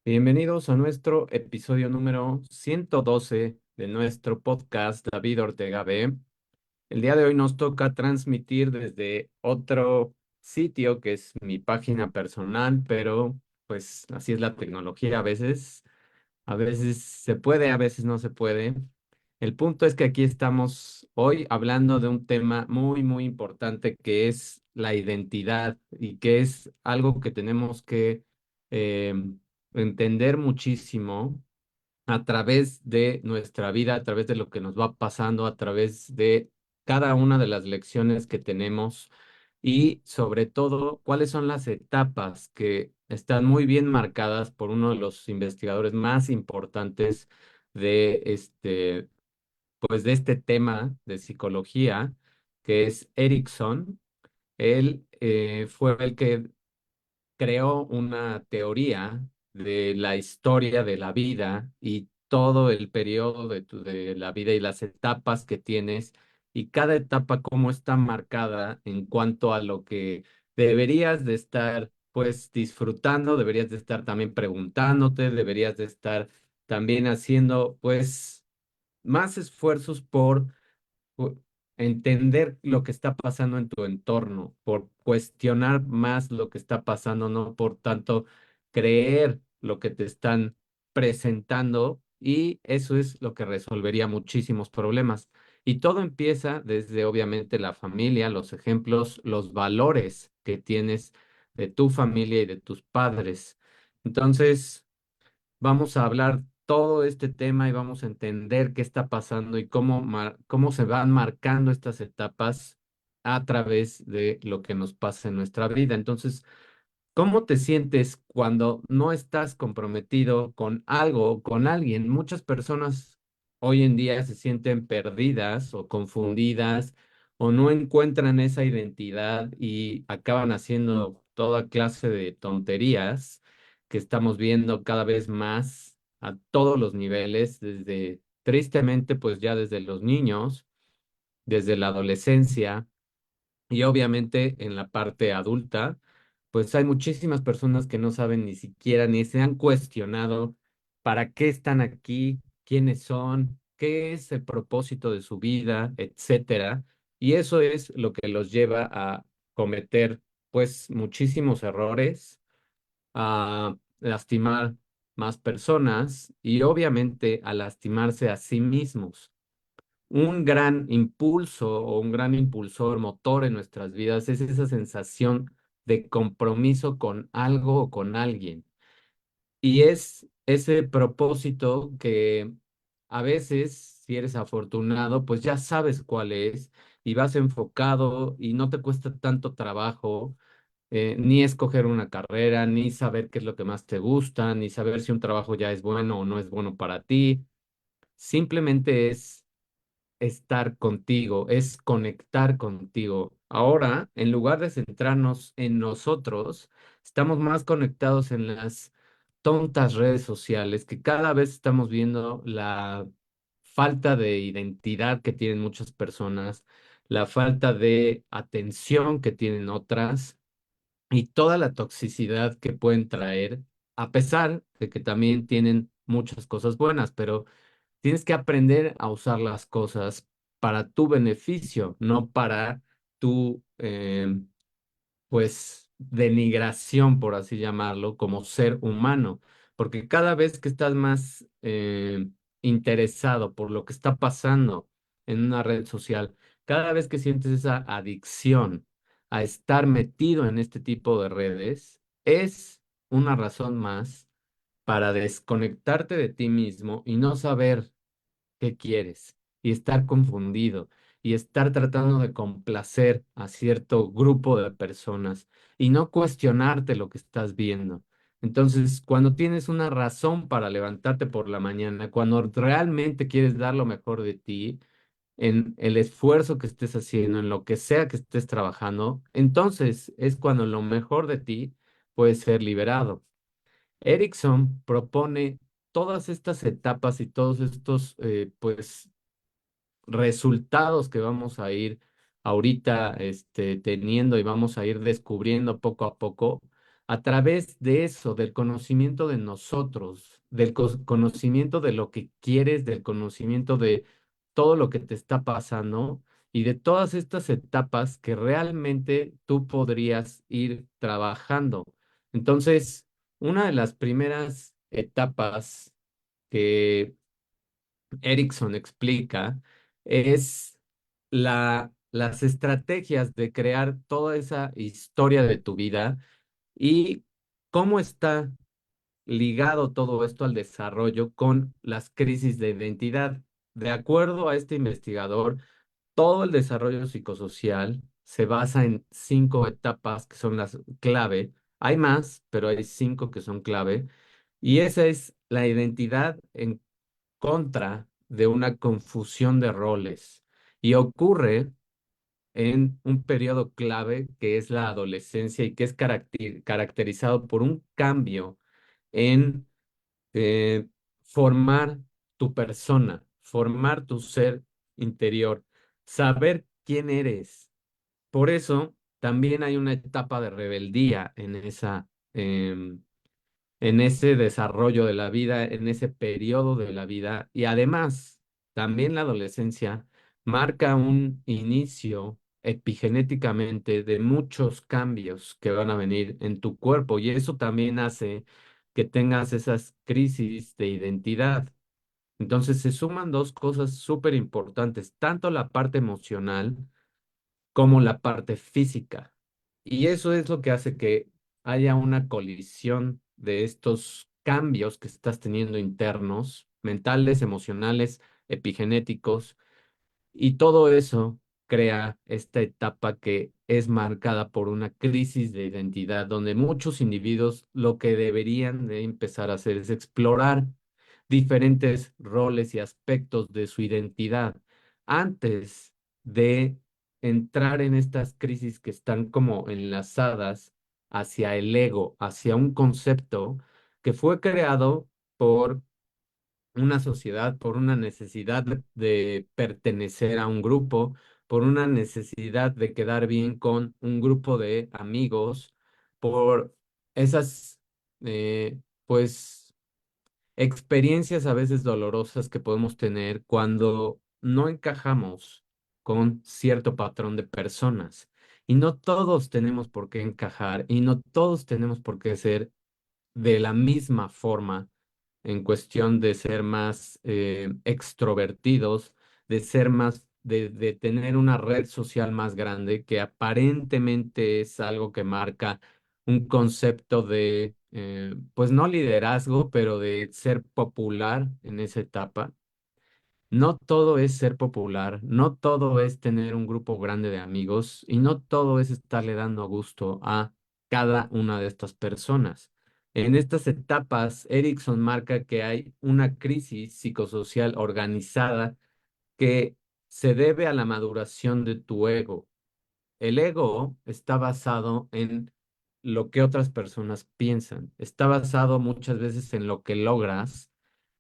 Bienvenidos a nuestro episodio número 112 de nuestro podcast David Ortega B. El día de hoy nos toca transmitir desde otro sitio que es mi página personal, pero pues así es la tecnología a veces se puede, a veces no se puede. El punto es que aquí estamos hoy hablando de un tema muy importante que es la identidad y que es algo que tenemos que eh, entender muchísimo a través de nuestra vida, a través de lo que nos va pasando, a través de cada una de las lecciones que tenemos y sobre todo cuáles son las etapas que están muy bien marcadas por uno de los investigadores más importantes de pues de este tema de psicología, que es Erickson. Él fue el que creó una teoría de la historia de la vida y todo el periodo de la vida y las etapas que tienes y cada etapa cómo está marcada en cuanto a lo que deberías de estar pues disfrutando, deberías de estar también preguntándote, deberías de estar también haciendo pues más esfuerzos por entender lo que está pasando en tu entorno, por cuestionar más lo que está pasando, no por tanto creer lo que te están presentando, y eso es lo que resolvería muchísimos problemas. Y todo empieza desde obviamente la familia, los ejemplos, los valores que tienes de tu familia y de tus padres. Entonces, vamos a hablar todo este tema y vamos a entender qué está pasando y cómo se van marcando estas etapas a través de lo que nos pasa en nuestra vida. Entonces, ¿cómo te sientes cuando no estás comprometido con algo o con alguien? Muchas personas hoy en día se sienten perdidas o confundidas o no encuentran esa identidad y acaban haciendo toda clase de tonterías que estamos viendo cada vez más a todos los niveles, desde, tristemente, pues ya desde los niños, desde la adolescencia y obviamente en la parte adulta, pues hay muchísimas personas que no saben ni siquiera ni se han cuestionado para qué están aquí, quiénes son, qué es el propósito de su vida, etcétera. Y eso es lo que los lleva a cometer pues muchísimos errores, a lastimar más personas y obviamente a lastimarse a sí mismos. Un gran impulso o un gran impulsor motor en nuestras vidas es esa sensación de compromiso con algo o con alguien. Y es ese propósito que a veces, si eres afortunado, pues ya sabes cuál es y vas enfocado y no te cuesta tanto trabajo ni escoger una carrera, ni saber qué es lo que más te gusta, ni saber si un trabajo ya es bueno o no es bueno para ti. Simplemente es estar contigo, es conectar contigo. Ahora, en lugar de centrarnos en nosotros, estamos más conectados en las tontas redes sociales, que cada vez estamos viendo la falta de identidad que tienen muchas personas, la falta de atención que tienen otras y toda la toxicidad que pueden traer, a pesar de que también tienen muchas cosas buenas, pero tienes que aprender a usar las cosas para tu beneficio, no para tu, pues, denigración, por así llamarlo, como ser humano. Porque cada vez que estás más interesado por lo que está pasando en una red social, cada vez que sientes esa adicción a estar metido en este tipo de redes, es una razón más para desconectarte de ti mismo y no saber qué quieres y estar confundido y estar tratando de complacer a cierto grupo de personas y no cuestionarte lo que estás viendo. Entonces, cuando tienes una razón para levantarte por la mañana, cuando realmente quieres dar lo mejor de ti, en el esfuerzo que estés haciendo, en lo que sea que estés trabajando, entonces es cuando lo mejor de ti puede ser liberado. Erickson propone todas estas etapas y todos estos, pues, resultados que vamos a ir ahorita, teniendo y vamos a ir descubriendo poco a poco a través de eso, del conocimiento de nosotros, del conocimiento de lo que quieres, del conocimiento de todo lo que te está pasando y de todas estas etapas que realmente tú podrías ir trabajando. Entonces, una de las primeras etapas que Erickson explica es las estrategias de crear toda esa historia de tu vida y cómo está ligado todo esto al desarrollo con las crisis de identidad. De acuerdo a este investigador, todo el desarrollo psicosocial se basa en 5 etapas que son las clave. Hay más, pero hay 5 que son clave. Y esa es la identidad en contra de una confusión de roles. Y ocurre en un periodo clave que es la adolescencia y que es caracterizado por un cambio en eh, formar tu persona, formar tu ser interior, saber quién eres. Por eso también hay una etapa de rebeldía en ese desarrollo de la vida, en ese periodo de la vida. Y además, también la adolescencia marca un inicio epigenéticamente de muchos cambios que van a venir en tu cuerpo y eso también hace que tengas esas crisis de identidad. Entonces se suman dos cosas súper importantes, tanto la parte emocional, como la parte física. Y eso es lo que hace que haya una colisión de estos cambios que estás teniendo internos, mentales, emocionales, epigenéticos, y todo eso crea esta etapa que es marcada por una crisis de identidad, donde muchos individuos lo que deberían de empezar a hacer es explorar diferentes roles y aspectos de su identidad antes de entrar en estas crisis que están como enlazadas hacia el ego, hacia un concepto que fue creado por una sociedad, por una necesidad de pertenecer a un grupo, por una necesidad de quedar bien con un grupo de amigos, por esas, pues, experiencias a veces dolorosas que podemos tener cuando no encajamos con cierto patrón de personas. Y no todos tenemos por qué encajar y no todos tenemos por qué ser de la misma forma en cuestión de ser más extrovertidos, de ser más, de tener una red social más grande, que aparentemente es algo que marca un concepto de, pues no liderazgo, pero de ser popular en esa etapa. No todo es ser popular, no todo es tener un grupo grande de amigos y no todo es estarle dando gusto a cada una de estas personas. En estas etapas, Erickson marca que hay una crisis psicosocial organizada que se debe a la maduración de tu ego. El ego está basado en lo que otras personas piensan, está basado muchas veces en lo que logras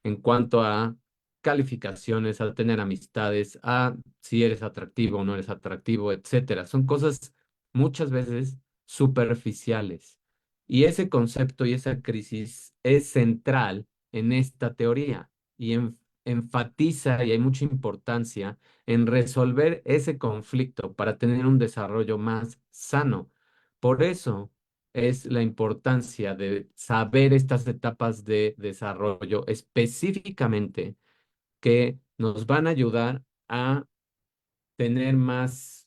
en cuanto a calificaciones, a tener amistades, a si eres atractivo o no eres atractivo, etcétera. Son cosas muchas veces superficiales. Y ese concepto y esa crisis es central en esta teoría y enfatiza y hay mucha importancia en resolver ese conflicto para tener un desarrollo más sano. Por eso es la importancia de saber estas etapas de desarrollo específicamente que nos van a ayudar a tener más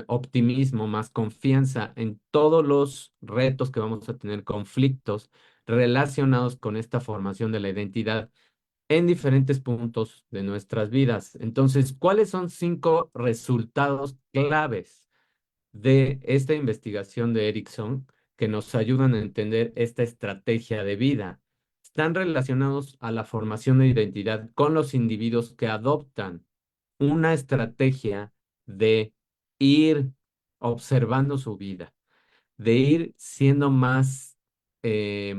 optimismo, más confianza en todos los retos que vamos a tener, conflictos relacionados con esta formación de la identidad en diferentes puntos de nuestras vidas. Entonces, ¿cuáles son 5 resultados claves de esta investigación de Erickson que nos ayudan a entender esta estrategia de vida? Están relacionados a la formación de identidad con los individuos que adoptan una estrategia de ir observando su vida, de ir siendo más eh,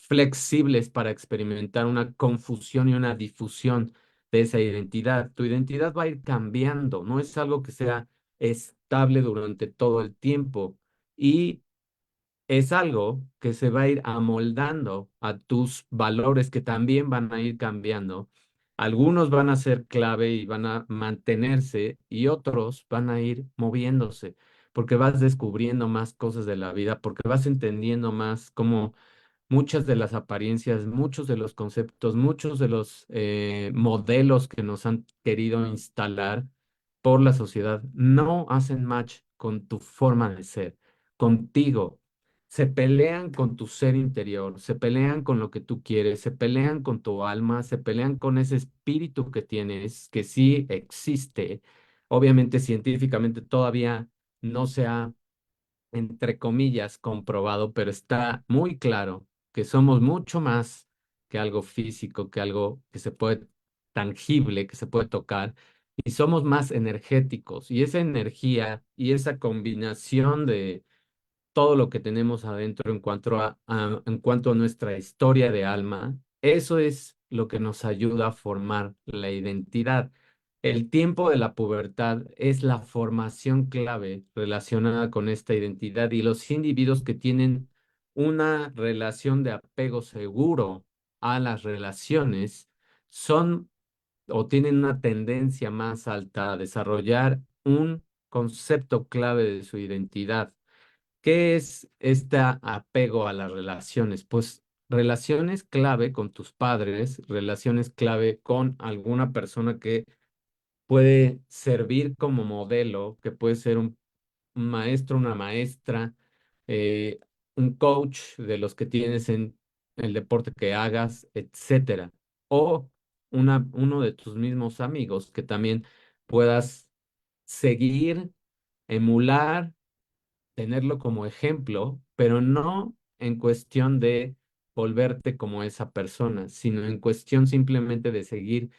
flexibles para experimentar una confusión y una difusión de esa identidad. Tu identidad va a ir cambiando, no es algo que sea estable durante todo el tiempo. Y es algo que se va a ir amoldando a tus valores que también van a ir cambiando. Algunos van a ser clave y van a mantenerse y otros van a ir moviéndose porque vas descubriendo más cosas de la vida, porque vas entendiendo más cómo muchas de las apariencias, muchos de los conceptos, muchos de los modelos que nos han querido instalar por la sociedad no hacen match con tu forma de ser, contigo. Se pelean con tu ser interior, se pelean con lo que tú quieres, se pelean con tu alma, se pelean con ese espíritu que tienes, que sí existe. Obviamente, científicamente todavía no se ha entre comillas, comprobado, pero está muy claro que somos mucho más que algo físico, que algo que se puede tangible, que se puede tocar, y somos más energéticos. Y esa energía y esa combinación de todo lo que tenemos adentro en cuanto a nuestra historia de alma, eso es lo que nos ayuda a formar la identidad. El tiempo de la pubertad es la formación clave relacionada con esta identidad y los individuos que tienen una relación de apego seguro a las relaciones son o tienen una tendencia más alta a desarrollar un concepto clave de su identidad. ¿Qué es este apego a las relaciones? Pues relaciones clave con tus padres, relaciones clave con alguna persona que puede servir como modelo, que puede ser un maestro, una maestra, eh, un coach de los que tienes en el deporte que hagas, etcétera. O uno de tus mismos amigos que también puedas seguir, emular, tenerlo como ejemplo, pero no en cuestión de volverte como esa persona, sino en cuestión simplemente de seguir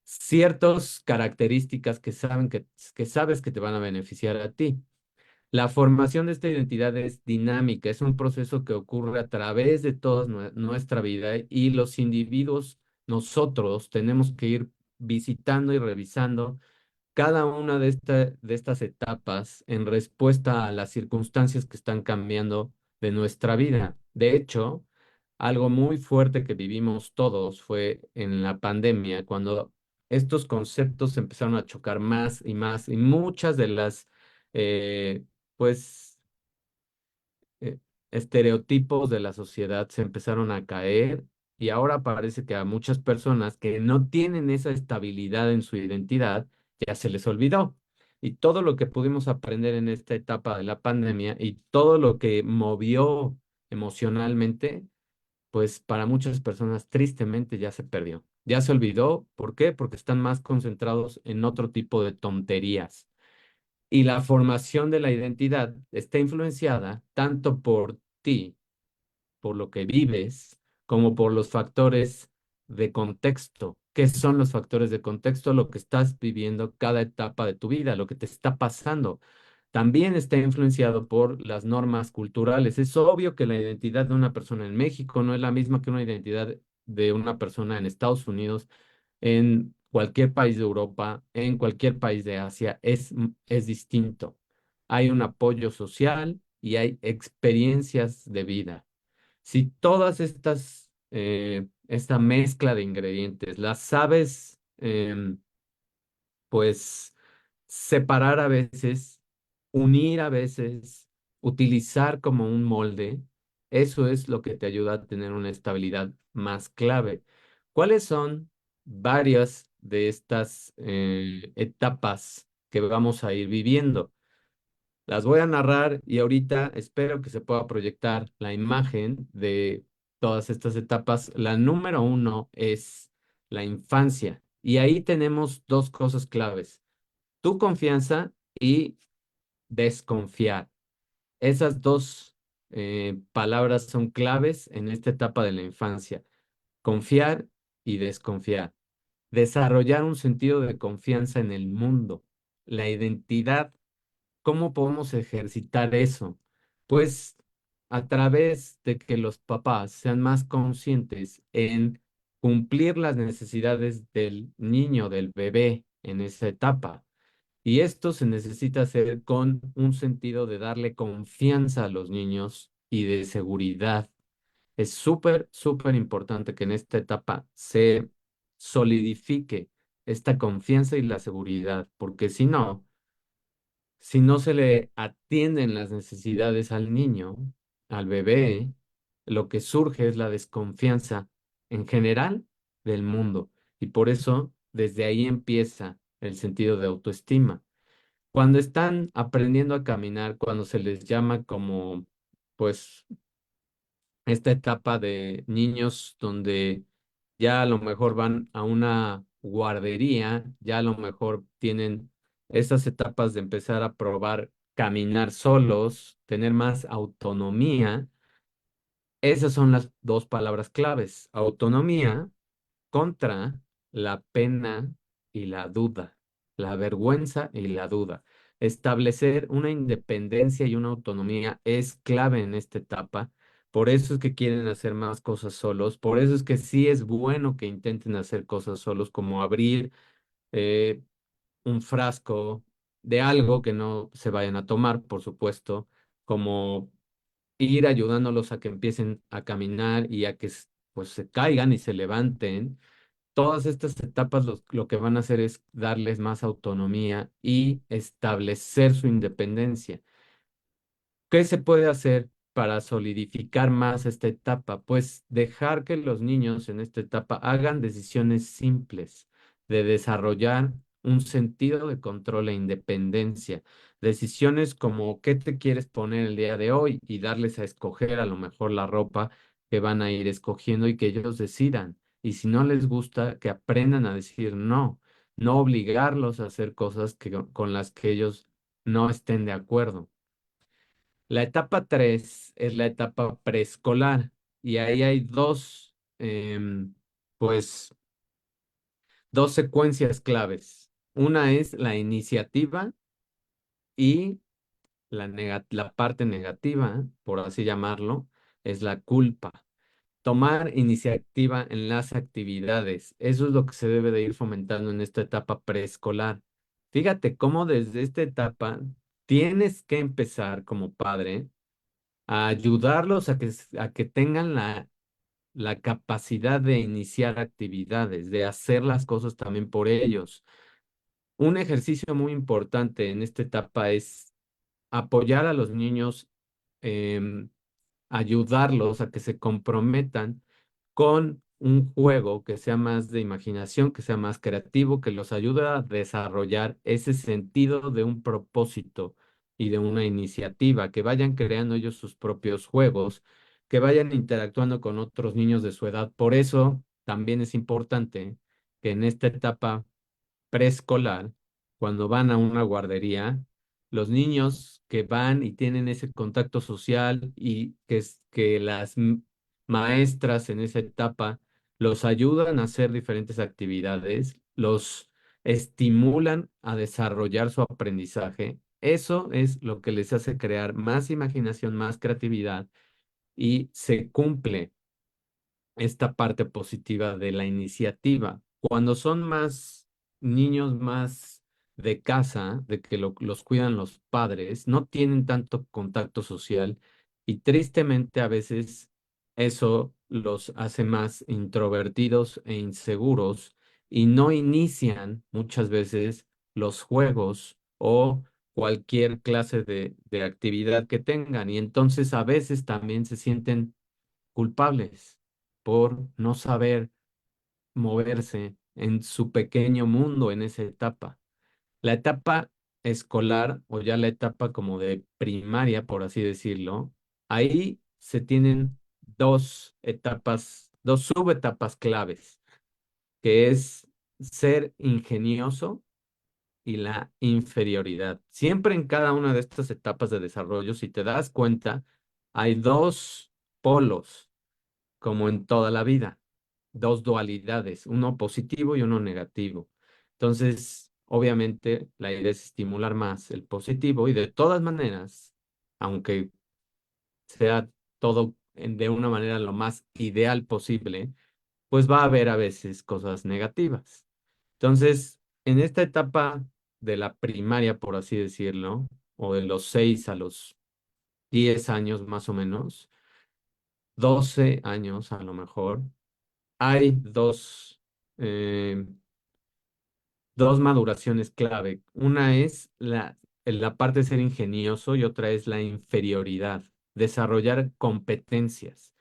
ciertas características que sabes que te van a beneficiar a ti. La formación de esta identidad es dinámica, es un proceso que ocurre a través de toda nuestra vida y los individuos, nosotros tenemos que ir visitando y revisando cada una de estas etapas en respuesta a las circunstancias que están cambiando de nuestra vida. De hecho, algo muy fuerte que vivimos todos fue en la pandemia, cuando estos conceptos empezaron a chocar más y muchas de las, pues, eh, estereotipos de la sociedad se empezaron a caer y ahora parece que a muchas personas que no tienen esa estabilidad en su identidad ya se les olvidó. Y todo lo que pudimos aprender en esta etapa de la pandemia y todo lo que movió emocionalmente, pues para muchas personas tristemente ya se perdió. Ya se olvidó. ¿Por qué? Porque están más concentrados en otro tipo de tonterías. Y la formación de la identidad está influenciada tanto por ti, por lo que vives, como por los factores de contexto. ¿Qué son los factores de contexto? Lo que estás viviendo cada etapa de tu vida, lo que te está pasando. También está influenciado por las normas culturales. Es obvio que la identidad de una persona en México no es la misma que una identidad de una persona en Estados Unidos, en cualquier país de Europa, en cualquier país de Asia, es distinto. Hay un apoyo social y hay experiencias de vida. Si todas esta mezcla de ingredientes las sabes, pues separar a veces, unir a veces, utilizar como un molde, eso es lo que te ayuda a tener una estabilidad más clave. ¿Cuáles son varias de estas etapas que vamos a ir viviendo? Las voy a narrar y ahorita espero que se pueda proyectar la imagen de todas estas etapas. La número uno es la infancia y ahí tenemos dos cosas claves: tu confianza y desconfiar. Esas dos palabras son claves en esta etapa de la infancia: confiar y desconfiar. Desarrollar un sentido de confianza en el mundo, la identidad. ¿Cómo podemos ejercitar eso? Pues a través de que los papás sean más conscientes en cumplir las necesidades del niño, del bebé en esa etapa. Y esto se necesita hacer con un sentido de darle confianza a los niños y de seguridad. Es súper, súper importante que en esta etapa se solidifique esta confianza y la seguridad, porque si no se le atienden las necesidades al niño, al bebé, lo que surge es la desconfianza en general del mundo. Y por eso, desde ahí empieza el sentido de autoestima. Cuando están aprendiendo a caminar, cuando se les llama como, pues, esta etapa de niños donde ya a lo mejor van a una guardería, ya a lo mejor tienen esas etapas de empezar a probar caminar solos, tener más autonomía. Esas son las dos palabras claves: autonomía contra la pena y la duda, la vergüenza y la duda. Establecer una independencia y una autonomía es clave en esta etapa. Por eso es que quieren hacer más cosas solos. Por eso es que sí es bueno que intenten hacer cosas solos, como abrir eh, un frasco de algo que no se vayan a tomar, por supuesto, como ir ayudándolos a que empiecen a caminar y a que pues se caigan y se levanten. Todas estas etapas lo que van a hacer es darles más autonomía y establecer su independencia. ¿Qué se puede hacer para solidificar más esta etapa? Pues dejar que los niños en esta etapa hagan decisiones simples de desarrollar un sentido de control e independencia. Decisiones como qué te quieres poner el día de hoy y darles a escoger a lo mejor la ropa que van a ir escogiendo y que ellos decidan. Y si no les gusta, que aprendan a decir no, no obligarlos a hacer cosas con las que ellos no estén de acuerdo. La etapa 3 es la etapa preescolar y ahí hay pues, dos secuencias claves. Una es la iniciativa y la parte negativa, por así llamarlo, es la culpa. Tomar iniciativa en las actividades. Eso es lo que se debe de ir fomentando en esta etapa preescolar. Fíjate cómo desde esta etapa tienes que empezar como padre a ayudarlos a que tengan la capacidad de iniciar actividades, de hacer las cosas también por ellos. Un ejercicio muy importante en esta etapa es apoyar a los niños, em, ayudarlos a que se comprometan con un juego que sea más de imaginación, que sea más creativo, que los ayude a desarrollar ese sentido de un propósito y de una iniciativa, que vayan creando ellos sus propios juegos, que vayan interactuando con otros niños de su edad. Por eso también es importante que en esta etapa preescolar, cuando van a una guardería, los niños que van y tienen ese contacto social y que las maestras en esa etapa los ayudan a hacer diferentes actividades, los estimulan a desarrollar su aprendizaje. Eso es lo que les hace crear más imaginación, más creatividad y se cumple esta parte positiva de la iniciativa. Cuando son más niños más de casa, de que los cuidan los padres, no tienen tanto contacto social y tristemente a veces eso los hace más introvertidos e inseguros y no inician muchas veces los juegos o cualquier clase de actividad que tengan y entonces a veces también se sienten culpables por no saber moverse en su pequeño mundo en esa etapa. La etapa escolar o ya la etapa como de primaria, por así decirlo, ahí se tienen dos etapas, dos subetapas claves, que es ser ingenioso y la inferioridad. Siempre en cada una de estas etapas de desarrollo, si te das cuenta, hay dos polos como en toda la vida, dos dualidades, uno positivo y uno negativo. Entonces, obviamente, la idea es estimular más el positivo y de todas maneras, aunque sea todo de una manera lo más ideal posible, pues va a haber a veces cosas negativas. Entonces, en esta etapa de la primaria, por así decirlo, o de los 6 a los 10 años más o menos, 12 años a lo mejor, hay eh, dos maduraciones clave. Una es la parte de ser ingenioso y otra es la inferioridad, desarrollar competencias.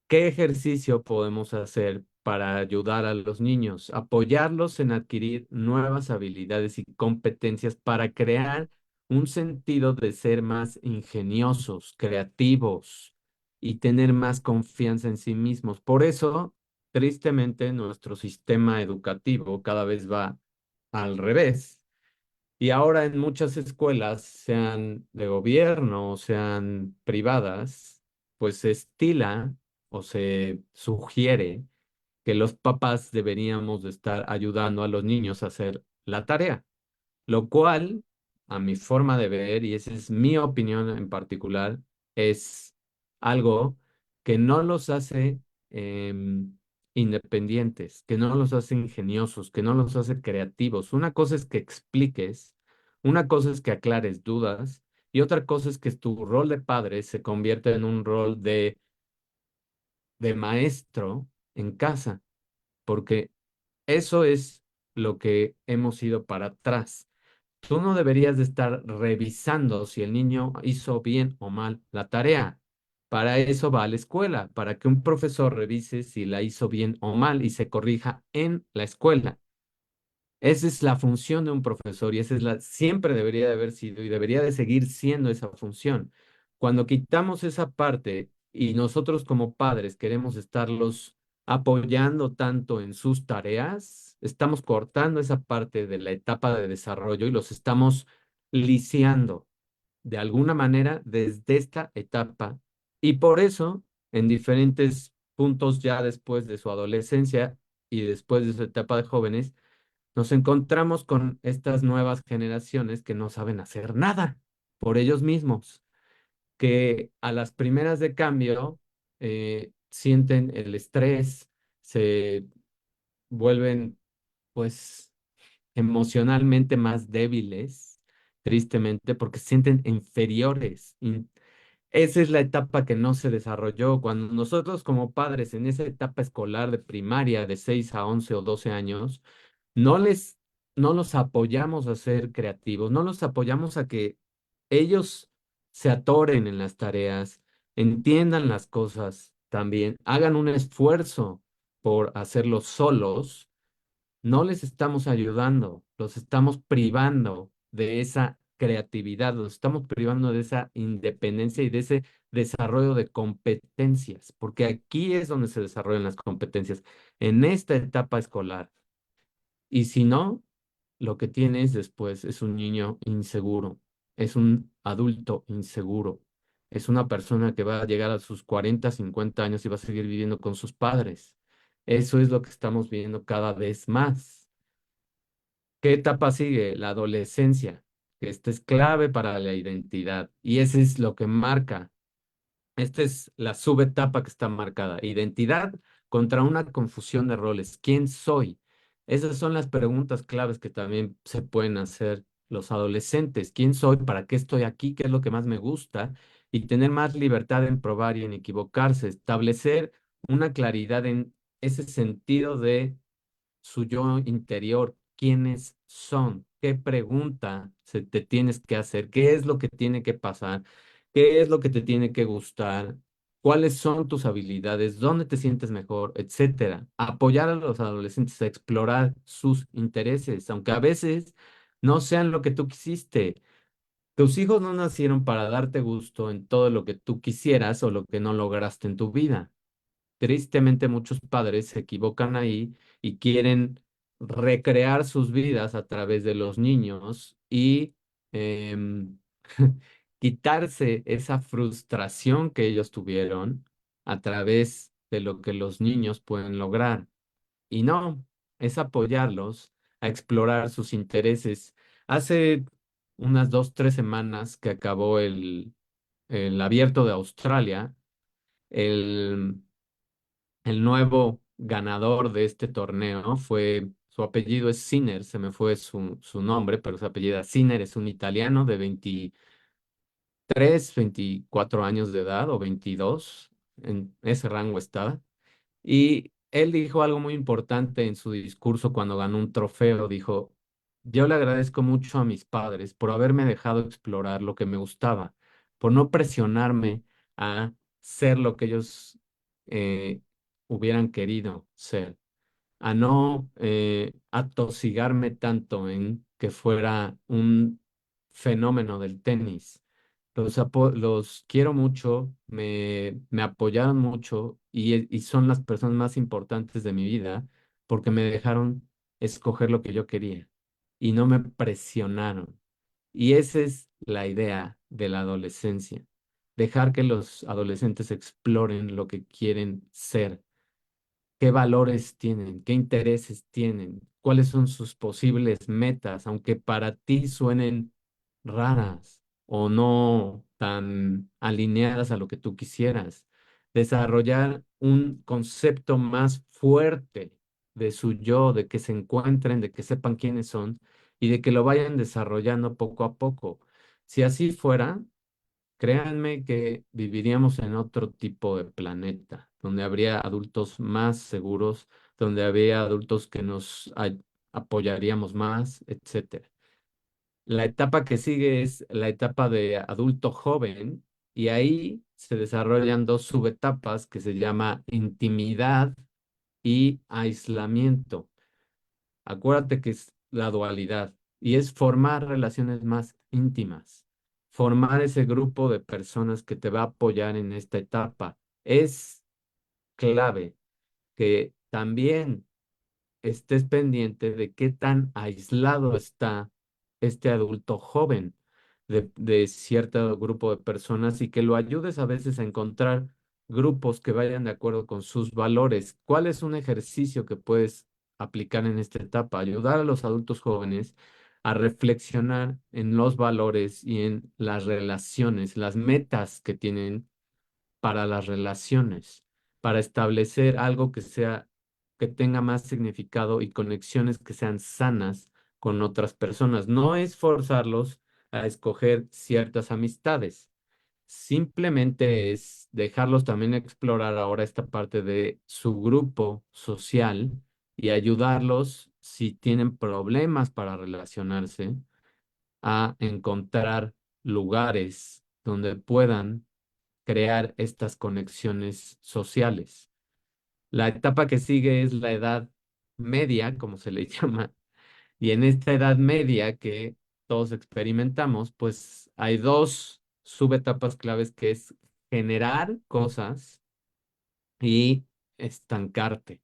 ¿Qué ejercicio podemos hacer para ayudar a los niños? Apoyarlos en adquirir nuevas habilidades y competencias para crear un sentido de ser más ingeniosos, creativos y tener más confianza en sí mismos. Por eso, tristemente, nuestro sistema educativo cada vez va al revés. Y ahora en muchas escuelas, sean de gobierno o sean privadas, pues se estila o se sugiere que los papás deberíamos de estar ayudando a los niños a hacer la tarea, lo cual, a mi forma de ver, y esa es mi opinión en particular, es algo que no los hace independientes, que no los hace ingeniosos, que no los hace creativos. Una cosa es que expliques, una cosa es que aclares dudas, y otra cosa es que tu rol de padre se convierta en un rol de maestro en casa, porque eso es lo que hemos ido para atrás. Tú no deberías de estar revisando si el niño hizo bien o mal la tarea. Para eso va a la escuela, para que un profesor revise si la hizo bien o mal y se corrija en la escuela. Esa es la función de un profesor y esa es siempre debería de haber sido y debería de seguir siendo esa función. Cuando quitamos esa parte y nosotros como padres queremos estarlos apoyando tanto en sus tareas, estamos cortando esa parte de la etapa de desarrollo y los estamos lisiando de alguna manera desde esta etapa. Y por eso, en diferentes puntos ya después de su adolescencia y después de su etapa de jóvenes, nos encontramos con estas nuevas generaciones que no saben hacer nada por ellos mismos, que a las primeras de cambio sienten el estrés, se vuelven pues emocionalmente más débiles, tristemente, porque se sienten inferiores. Esa es la etapa que no se desarrolló. Cuando nosotros como padres en esa etapa escolar de primaria de 6 a 11 o 12 años, no les, no los apoyamos a ser creativos, no los apoyamos a que ellos se atoren en las tareas, entiendan las cosas también, hagan un esfuerzo por hacerlo solos, no les estamos ayudando, los estamos privando de esa creatividad, los estamos privando de esa independencia y de ese desarrollo de competencias, porque aquí es donde se desarrollan las competencias, en esta etapa escolar. Y si no, lo que tienes después es un niño inseguro, es un adulto inseguro, es una persona que va a llegar a sus 40, 50 años y va a seguir viviendo con sus padres. Eso es lo que estamos viendo cada vez más. ¿Qué etapa sigue? La adolescencia, que esta es clave para la identidad y ese es lo que marca. Esta es la subetapa que está marcada. Identidad contra una confusión de roles. ¿Quién soy? Esas son las preguntas claves que también se pueden hacer los adolescentes. ¿Quién soy? ¿Para qué estoy aquí? ¿Qué es lo que más me gusta? Y tener más libertad en probar y en equivocarse. Establecer una claridad en ese sentido de su yo interior, quiénes son, qué pregunta se te tienes que hacer, qué es lo que tiene que pasar, qué es lo que te tiene que gustar, cuáles son tus habilidades, dónde te sientes mejor, etcétera. Apoyar a los adolescentes a explorar sus intereses, aunque a veces no sean lo que tú quisiste. Tus hijos no nacieron para darte gusto en todo lo que tú quisieras o lo que no lograste en tu vida. Tristemente, muchos padres se equivocan ahí y quieren recrear sus vidas a través de los niños y em, quitarse esa frustración que ellos tuvieron a través de lo que los niños pueden lograr. Y no, es apoyarlos a explorar sus intereses. Hace unas 2, 3 semanas que acabó el abierto de Australia, el el nuevo ganador de este torneo fue, su apellido es Sinner, se me fue su nombre, pero su apellido es Sinner, es un italiano de 24 años de edad o 22, en ese rango estaba. Y él dijo algo muy importante en su discurso cuando ganó un trofeo. Dijo, yo le agradezco mucho a mis padres por haberme dejado explorar lo que me gustaba, por no presionarme a ser lo que ellos eh, hubieran querido ser, a no atosigarme tanto en que fuera un fenómeno del tenis. Los quiero mucho, me apoyaron mucho y son las personas más importantes de mi vida porque me dejaron escoger lo que yo quería y no me presionaron. Y esa es la idea de la adolescencia, dejar que los adolescentes exploren lo que quieren ser, qué valores tienen, qué intereses tienen, cuáles son sus posibles metas, aunque para ti suenen raras o no tan alineadas a lo que tú quisieras. Desarrollar un concepto más fuerte de su yo, de que se encuentren, de que sepan quiénes son y de que lo vayan desarrollando poco a poco. Si así fuera, créanme que viviríamos en otro tipo de planeta, donde habría adultos más seguros, donde habría adultos que apoyaríamos más, etcétera. La etapa que sigue es la etapa de adulto joven y ahí se desarrollan dos subetapas que se llama intimidad y aislamiento. Acuérdate que es la dualidad y es formar relaciones más íntimas, formar ese grupo de personas que te va a apoyar en esta etapa. Es clave que también estés pendiente de qué tan aislado está este adulto joven de cierto grupo de personas y que lo ayudes a veces a encontrar grupos que vayan de acuerdo con sus valores. ¿Cuál es un ejercicio que puedes aplicar en esta etapa? Ayudar a los adultos jóvenes a reflexionar en los valores y en las relaciones, las metas que tienen para las relaciones, para establecer algo que tenga más significado y conexiones que sean sanas con otras personas. No es forzarlos a escoger ciertas amistades, simplemente es dejarlos también explorar ahora esta parte de su grupo social y ayudarlos si tienen problemas para relacionarse a encontrar lugares donde puedan crear estas conexiones sociales. La etapa que sigue es la edad media, como se le llama, y en esta edad media que todos experimentamos, pues hay dos subetapas claves que es generar cosas y estancarte.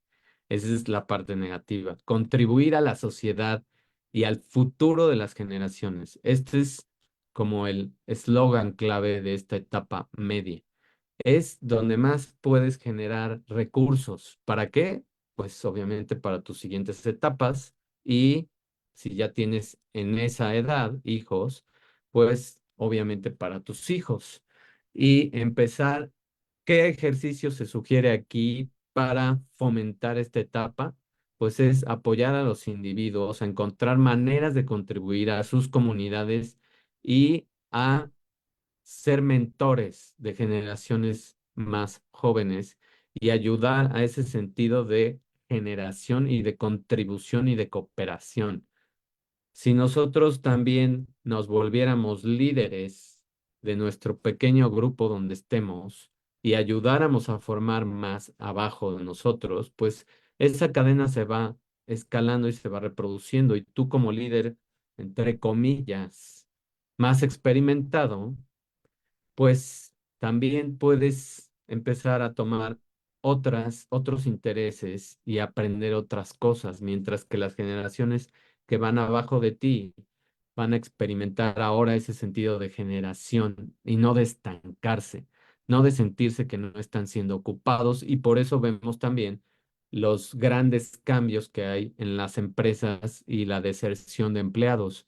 Esa es la parte negativa. Contribuir a la sociedad y al futuro de las generaciones. Este es como el eslogan clave de esta etapa media. Es donde más puedes generar recursos. ¿Para qué? Pues obviamente para tus siguientes etapas y si ya tienes en esa edad hijos, pues obviamente para tus hijos. Y empezar, ¿qué ejercicio se sugiere aquí para fomentar esta etapa? Pues es apoyar a los individuos a encontrar maneras de contribuir a sus comunidades y a ser mentores de generaciones más jóvenes y ayudar a ese sentido de generación y de contribución y de cooperación. Si nosotros también nos volviéramos líderes de nuestro pequeño grupo donde estemos y ayudáramos a formar más abajo de nosotros, pues esa cadena se va escalando y se va reproduciendo y tú como líder, entre comillas, más experimentado, pues también puedes empezar a tomar otros intereses y aprender otras cosas, mientras que las generaciones que van abajo de ti van a experimentar ahora ese sentido de generación y no de estancarse, no de sentirse que no están siendo ocupados y por eso vemos también los grandes cambios que hay en las empresas y la deserción de empleados.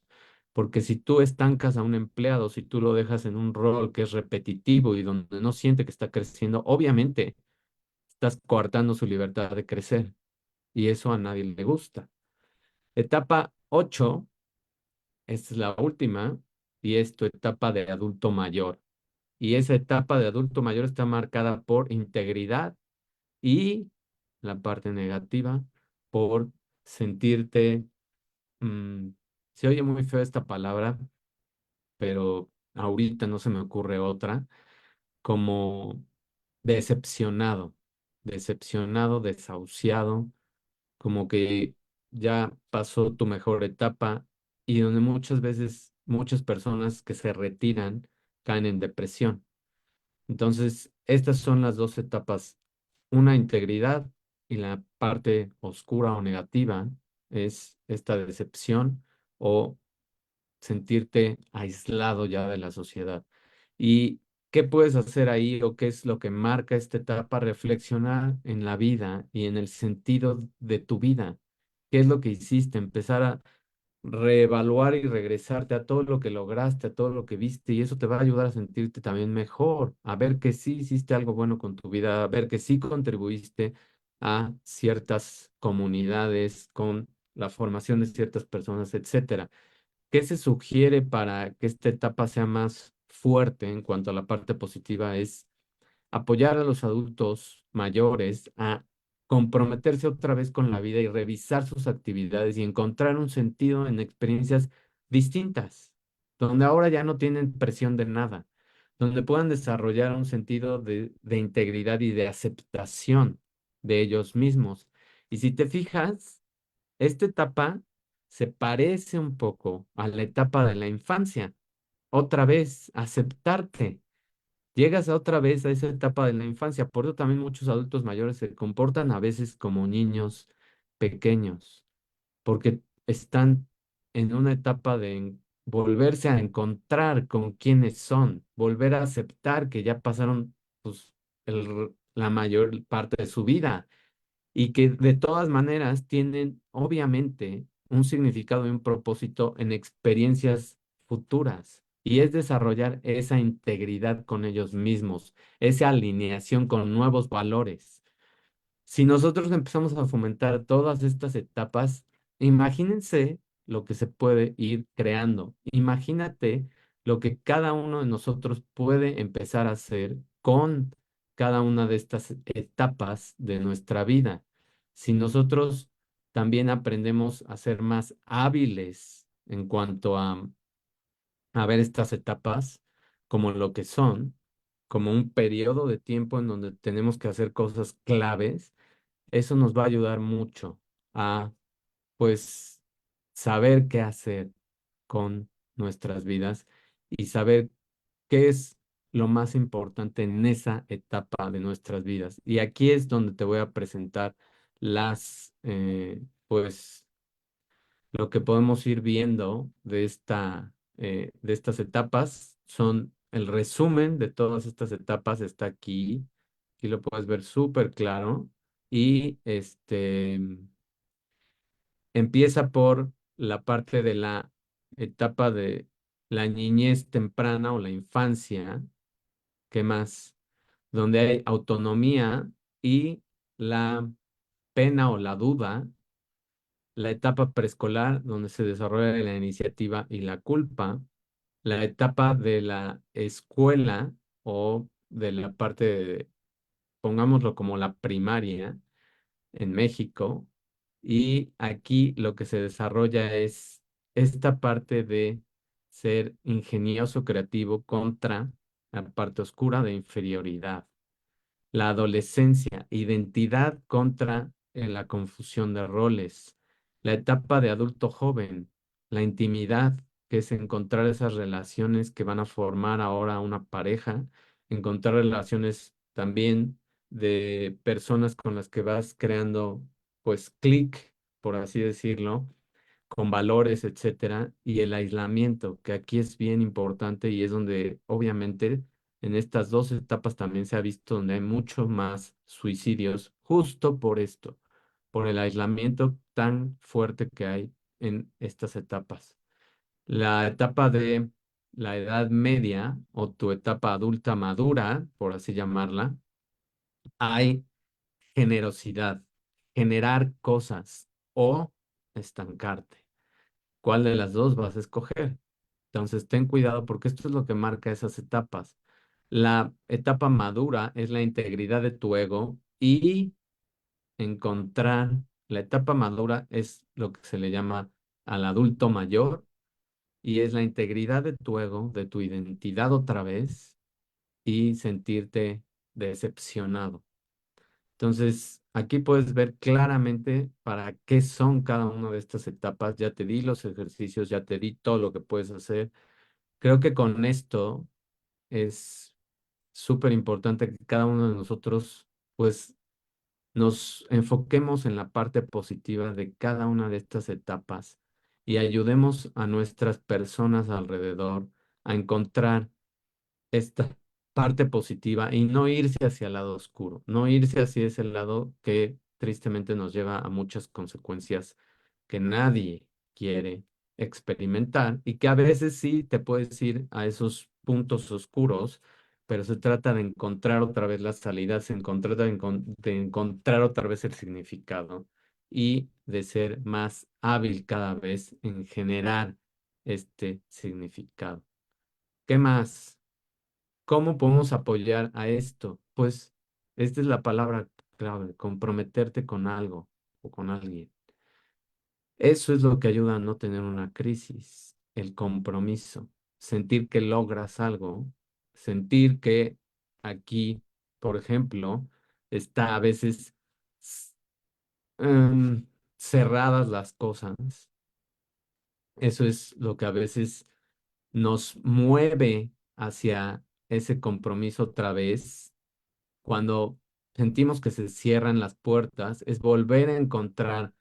Porque si tú estancas a un empleado, si tú lo dejas en un rol que es repetitivo y donde no siente que está creciendo, obviamente estás coartando su libertad de crecer y eso a nadie le gusta. Etapa 8, esta es la última y es tu etapa de adulto mayor. Y esa etapa de adulto mayor está marcada por integridad y la parte negativa por sentirte, mm, se oye muy feo esta palabra, pero ahorita no se me ocurre otra, como decepcionado, decepcionado, desahuciado, como que ya pasó tu mejor etapa y donde muchas veces muchas personas que se retiran caen en depresión. Entonces, estas son las dos etapas, una integridad y la parte oscura o negativa es esta decepción o sentirte aislado ya de la sociedad. ¿Y qué puedes hacer ahí o qué es lo que marca esta etapa? Reflexionar en la vida y en el sentido de tu vida. ¿Qué es lo que hiciste? Empezar a reevaluar y regresarte a todo lo que lograste, a todo lo que viste, y eso te va a ayudar a sentirte también mejor, a ver que sí hiciste algo bueno con tu vida, a ver que sí contribuiste a ciertas comunidades con la formación de ciertas personas, etcétera. ¿Qué se sugiere para que esta etapa sea más fuerte en cuanto a la parte positiva? Es apoyar a los adultos mayores a comprometerse otra vez con la vida y revisar sus actividades y encontrar un sentido en experiencias distintas, donde ahora ya no tienen presión de nada, donde puedan desarrollar un sentido de integridad y de aceptación de ellos mismos. Y si te fijas, esta etapa se parece un poco a la etapa de la infancia. Otra vez, aceptarte. Llegas otra vez a esa etapa de la infancia. Por eso también muchos adultos mayores se comportan a veces como niños pequeños, porque están en una etapa de volverse a encontrar con quienes son, volver a aceptar que ya pasaron pues, la mayor parte de su vida y que de todas maneras tienen obviamente un significado y un propósito en experiencias futuras. Y es desarrollar esa integridad con ellos mismos, esa alineación con nuevos valores. Si nosotros empezamos a fomentar todas estas etapas, imagínense lo que se puede ir creando. Imagínate lo que cada uno de nosotros puede empezar a hacer con cada una de estas etapas de nuestra vida. Si nosotros también aprendemos a ser más hábiles en cuanto a ver estas etapas como lo que son, como un periodo de tiempo en donde tenemos que hacer cosas claves, eso nos va a ayudar mucho a, pues, saber qué hacer con nuestras vidas y saber qué es lo más importante en esa etapa de nuestras vidas. Y aquí es donde te voy a presentar pues, lo que podemos ir viendo de estas etapas son el resumen de todas estas etapas está aquí. Aquí lo puedes ver súper claro. Y empieza por la parte de la etapa de la niñez temprana o la infancia. ¿Qué más? Donde hay autonomía y la pena o la duda, la etapa preescolar, donde se desarrolla la iniciativa y la culpa, la etapa de la escuela o de la parte pongámoslo como la primaria en México, y aquí lo que se desarrolla es esta parte de ser ingenioso, creativo contra la parte oscura de inferioridad, la adolescencia, identidad contra la confusión de roles, la etapa de adulto joven, la intimidad, que es encontrar esas relaciones que van a formar ahora una pareja, encontrar relaciones también de personas con las que vas creando, pues, clic, por así decirlo, con valores, etcétera, y el aislamiento, que aquí es bien importante y es donde obviamente en estas dos etapas también se ha visto donde hay mucho más suicidios, justo por esto, por el aislamiento tan fuerte que hay en estas etapas. La etapa de la edad media o tu etapa adulta madura, por así llamarla, hay generosidad, generar cosas o estancarte. ¿Cuál de las dos vas a escoger? Entonces, ten cuidado porque esto es lo que marca esas etapas. La etapa madura es la integridad de tu ego y encontrar, la etapa madura es lo que se le llama al adulto mayor y es la integridad de tu ego, de tu identidad otra vez y sentirte decepcionado. Entonces, aquí puedes ver claramente para qué son cada una de estas etapas. Ya te di los ejercicios, ya te di todo lo que puedes hacer. Creo que con esto es súper importante que cada uno de nosotros, pues, nos enfoquemos en la parte positiva de cada una de estas etapas y ayudemos a nuestras personas alrededor a encontrar esta parte positiva y no irse hacia el lado oscuro, no irse hacia ese lado que tristemente nos lleva a muchas consecuencias que nadie quiere experimentar y que a veces sí te puedes ir a esos puntos oscuros, pero se trata de encontrar otra vez las salidas, de encontrar otra vez el significado y de ser más hábil cada vez en generar este significado. ¿Qué más? ¿Cómo podemos apoyar a esto? Pues esta es la palabra clave, comprometerte con algo o con alguien. Eso es lo que ayuda a no tener una crisis, el compromiso, sentir que logras algo, sentir que aquí, por ejemplo, está a veces s- em, cerradas las cosas. Eso es lo que a veces nos mueve hacia ese compromiso otra vez. Cuando sentimos que se cierran las puertas, es volver a encontrar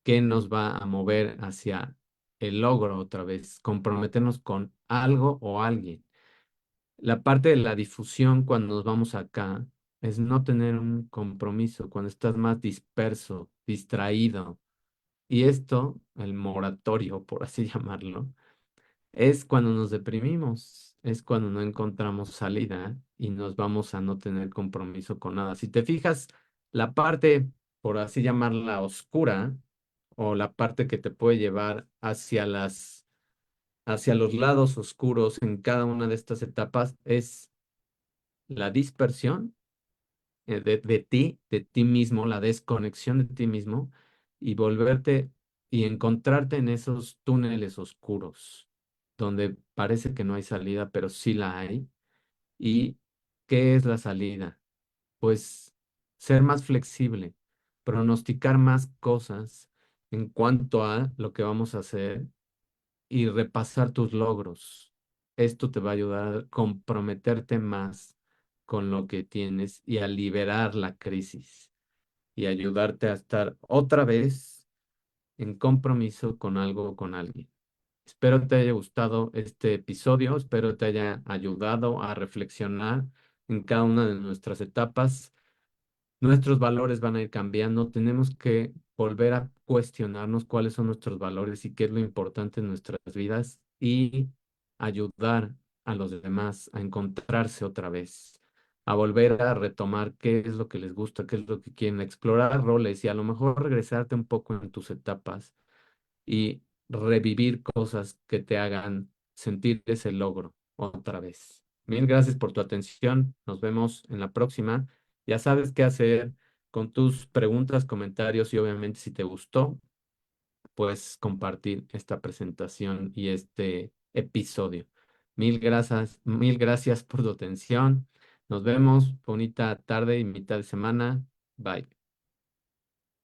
qué nos va a mover hacia el logro otra vez, comprometernos con algo o alguien. La parte de la difusión cuando nos vamos acá es no tener un compromiso, cuando estás más disperso, distraído. Y esto, el moratorio, por así llamarlo, es cuando nos deprimimos, es cuando no encontramos salida y nos vamos a no tener compromiso con nada. Si te fijas, la parte, por así llamarla, oscura, o la parte que te puede llevar hacia los lados oscuros en cada una de estas etapas, es la dispersión de ti mismo, la desconexión de ti mismo y volverte y encontrarte en esos túneles oscuros donde parece que no hay salida, pero sí la hay. ¿Y qué es la salida? Pues ser más flexible, pronosticar más cosas en cuanto a lo que vamos a hacer y repasar tus logros. Esto te va a ayudar a comprometerte más con lo que tienes y a liberar la crisis y ayudarte a estar otra vez en compromiso con algo o con alguien. Espero te haya gustado este episodio, espero te haya ayudado a reflexionar en cada una de nuestras etapas. Nuestros valores van a ir cambiando, tenemos que volver a cuestionarnos cuáles son nuestros valores y qué es lo importante en nuestras vidas y ayudar a los demás a encontrarse otra vez, a volver a retomar qué es lo que les gusta, qué es lo que quieren, explorar roles y a lo mejor regresarte un poco en tus etapas y revivir cosas que te hagan sentir ese logro otra vez. Mil gracias por tu atención. Nos vemos en la próxima. Ya sabes qué hacer con tus preguntas, comentarios y obviamente si te gustó, puedes compartir esta presentación y este episodio. Mil gracias por tu atención. Nos vemos. Bonita tarde y mitad de semana. Bye.